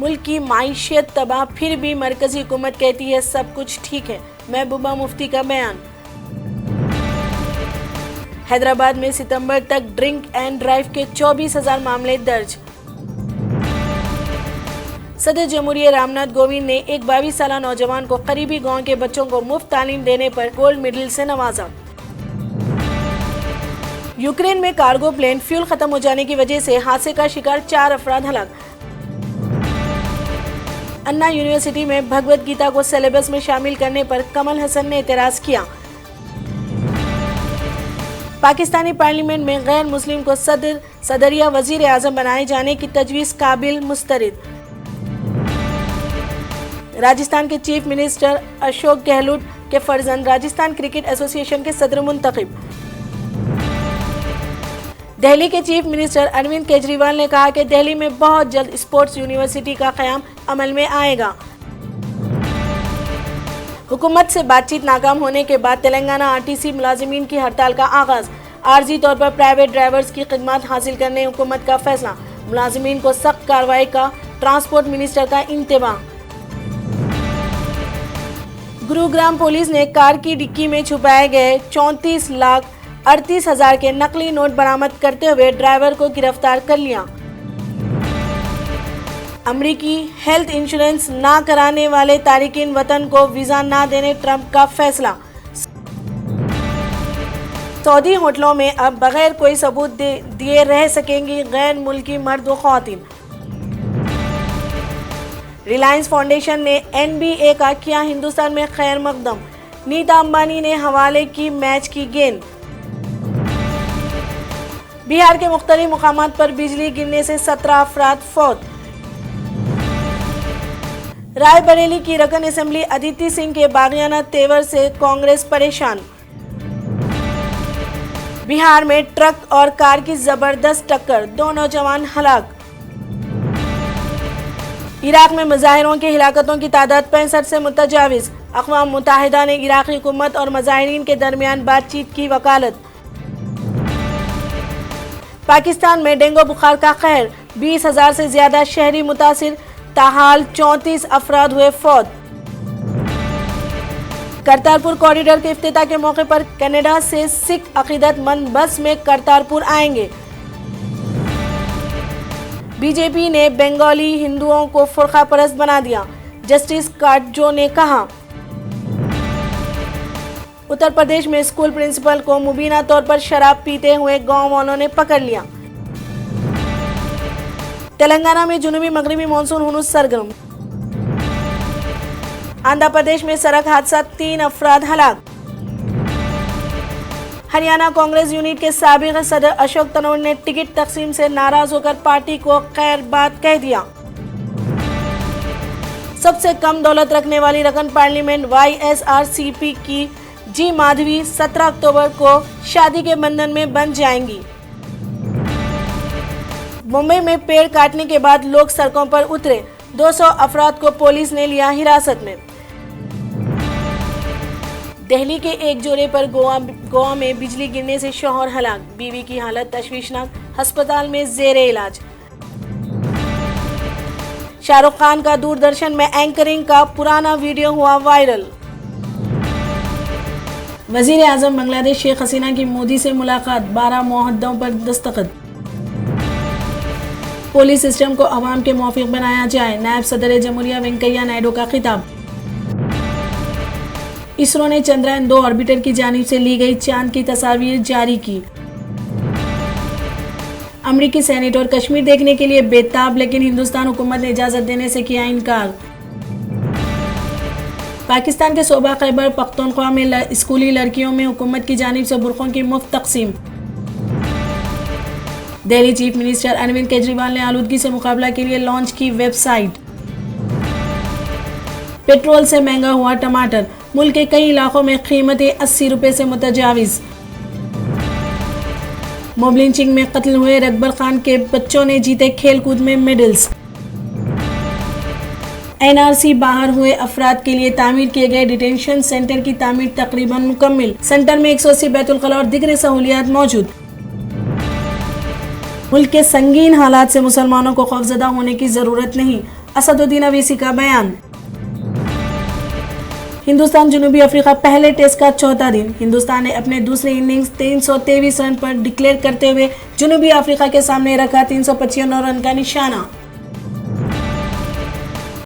मुल्क की माइशियत तबाह, फिर भी मरकजी हुकूमत कहती है सब कुछ ठीक है। महबूबा मुफ्ती का बयान। हैदराबाद में सितंबर तक ड्रिंक एंड ड्राइव के 24,000 मामले दर्ज। सदर जमहूरिया रामनाथ कोविंद ने एक 22 साल नौजवान को करीबी गांव के बच्चों को मुफ्त तालीम देने पर गोल्ड मेडल से नवाजा। यूक्रेन में कार्गो प्लेन फ्यूल खत्म हो जाने की वजह से हादसे का शिकार 4 अफराद हलाक। अन्ना यूनिवर्सिटी में भगवद गीता को सिलेबस में शामिल करने पर कमल हसन ने एतराज किया। पाकिस्तानी पार्लियामेंट में गैर मुस्लिम को सदर या वजीर आजम बनाए जाने की तजवीज़ काबिल मुस्तरद। राजस्थान के चीफ मिनिस्टर अशोक गहलोत के फर्जंद राजस्थान क्रिकेट एसोसिएशन के सदर मुंतखब। दिल्ली के चीफ मिनिस्टर अरविंद केजरीवाल ने कहा कि दिल्ली में बहुत जल्द स्पोर्ट्स यूनिवर्सिटी का क़याम अमल में आएगा। हुकूमत से बातचीत नाकाम होने के बाद तेलंगाना आरटीसी मुलाजिमीन की हड़ताल का आगाज। आर्जी तौर पर प्राइवेट ड्राइवर्स की खिदमत हासिल करने हुकूमत का फैसला। मुलाजिमीन को सख्त कार्रवाई का ट्रांसपोर्ट मिनिस्टर का इंतबाह। गुरुग्राम पुलिस ने कार की डिक्की में छुपाए गए 34,38,000 के नकली नोट बरामद करते हुए ड्राइवर को गिरफ्तार कर लिया। अमरीकी हेल्थ इंश्योरेंस ना कराने वाले तारिकीन वतन को वीजा ना देने ट्रंप का फैसला। सऊदी होटलों में अब बगैर कोई सबूत दिए रह सकेंगी गैर मुल्की मर्द व ख्वातीन। रिलायंस फाउंडेशन ने NBA का किया हिंदुस्तान में खैर मकदम। नीता अंबानी ने हवाले की मैच की गेंद। बिहार के मुख्तलिफ मुकामात पर बिजली गिरने से 17 अफराद फौत। रायबरेली की रकन असेंबली अदिति सिंह के बागियाना तेवर से कांग्रेस परेशान। बिहार में ट्रक और कार की जबरदस्त टक्कर, 2 नौजवान हलाक। इराक में मुजाहिरों की हिलाकतों की तादाद 65 से मुतजाविज। अक़वाम मुत्तहिदा ने इराक़ी हुकूमत और मुजाहिरीन के दरमियान बातचीत की वकालत। पाकिस्तान में डेंगू बुखार का कहर, 20,000 से ज्यादा शहरी मुतासिर, ताहाल 34 अफराद हुए फौत। करतारपुर कॉरिडोर के इफ्तिताह के मौके पर कनाडा से सिख अकीदतमंद बस में करतारपुर आएंगे। बीजेपी ने बंगाली हिंदुओं को फुरका परस्त बना दिया, जस्टिस काटजो ने कहा। उत्तर प्रदेश में स्कूल प्रिंसिपल को मुबीना तौर पर शराब पीते हुए गांव वालों ने पकड़ लिया। तेलंगाना में जुनूबी मगरबी मानसून हुनूस सरगर्म। आंध्र प्रदेश में सड़क हादसा, 3 अफराद हलाक। हरियाणा कांग्रेस यूनिट के साबिक सदर अशोक तनोर ने टिकट तकसीम से नाराज होकर पार्टी को खैर बात कह दिया। सबसे कम दौलत रखने वाली रकन पार्लियामेंट YSRCP की जी माधवी 17 अक्टूबर को शादी के बंधन में बंध जाएंगी। मुंबई में पेड़ काटने के बाद लोग सड़कों पर उतरे, 200 अफराद को पुलिस ने लिया हिरासत में। दिल्ली के एक जोड़े पर गोवा में बिजली गिरने से शौहर हलाक, बीवी की हालत तशवीशनाक, अस्पताल में जेरे इलाज। शाहरुख खान का दूरदर्शन में एंकरिंग का पुराना वीडियो हुआ वायरल। वजीर आजम बांग्लादेश शेख हसीना की मोदी से मुलाकात, 12 मुआहदों पर दस्तखत। पुलिस सिस्टम को अवाम के मौफिक बनाया जाए, नायब सदर जमहूरिया वेंकैया नायडू का खिताब। इसरो ने चंद्रयान 2 ऑर्बिटर की जानिब से ली गई चांद की तस्वीर जारी की। अमरीकी सेनेटर कश्मीर देखने के लिए बेताब, लेकिन हिंदुस्तान हुकूमत ने इजाजत देने से किया इनकार। पाकिस्तान के सूबा खैबर पख्तूनख्वा में स्कूली लड़कियों में हुकूमत की जानिब से बुरकों की मुफ्त तकसीम। दिल्ली चीफ मिनिस्टर अरविंद केजरीवाल ने आलूदगी से मुकाबला के लिए लॉन्च की वेबसाइट। पेट्रोल से महंगा हुआ टमाटर, मुल्क के कई इलाकों में कीमतें 80 रुपए से मुतजाविज। मॉब लिंचिंग में कत्ल हुए रकबर खान के बच्चों ने जीते खेलकूद में मेडल्स। NRC बाहर हुए अफराद के लिए तामीर किए गए डिटेंशन सेंटर की तामीर तकरीबन मुकम्मिल। सेंटर में 180 बैतुल खला और दिगरे सहूलियात मौजूद। मुल्क के संगीन हालात से मुसलमानों को खौफजदा होने की जरूरत नहीं, असदुद्दीन अवीसी का बयान। हिंदुस्तान जनूबी अफ्रीका पहले टेस्ट का चौथा दिन। हिंदुस्तान ने अपने दूसरी इनिंग्स 323 रन पर डिक्लेयर करते हुए जनूबी अफ्रीका के सामने रखा 355 रन का निशाना।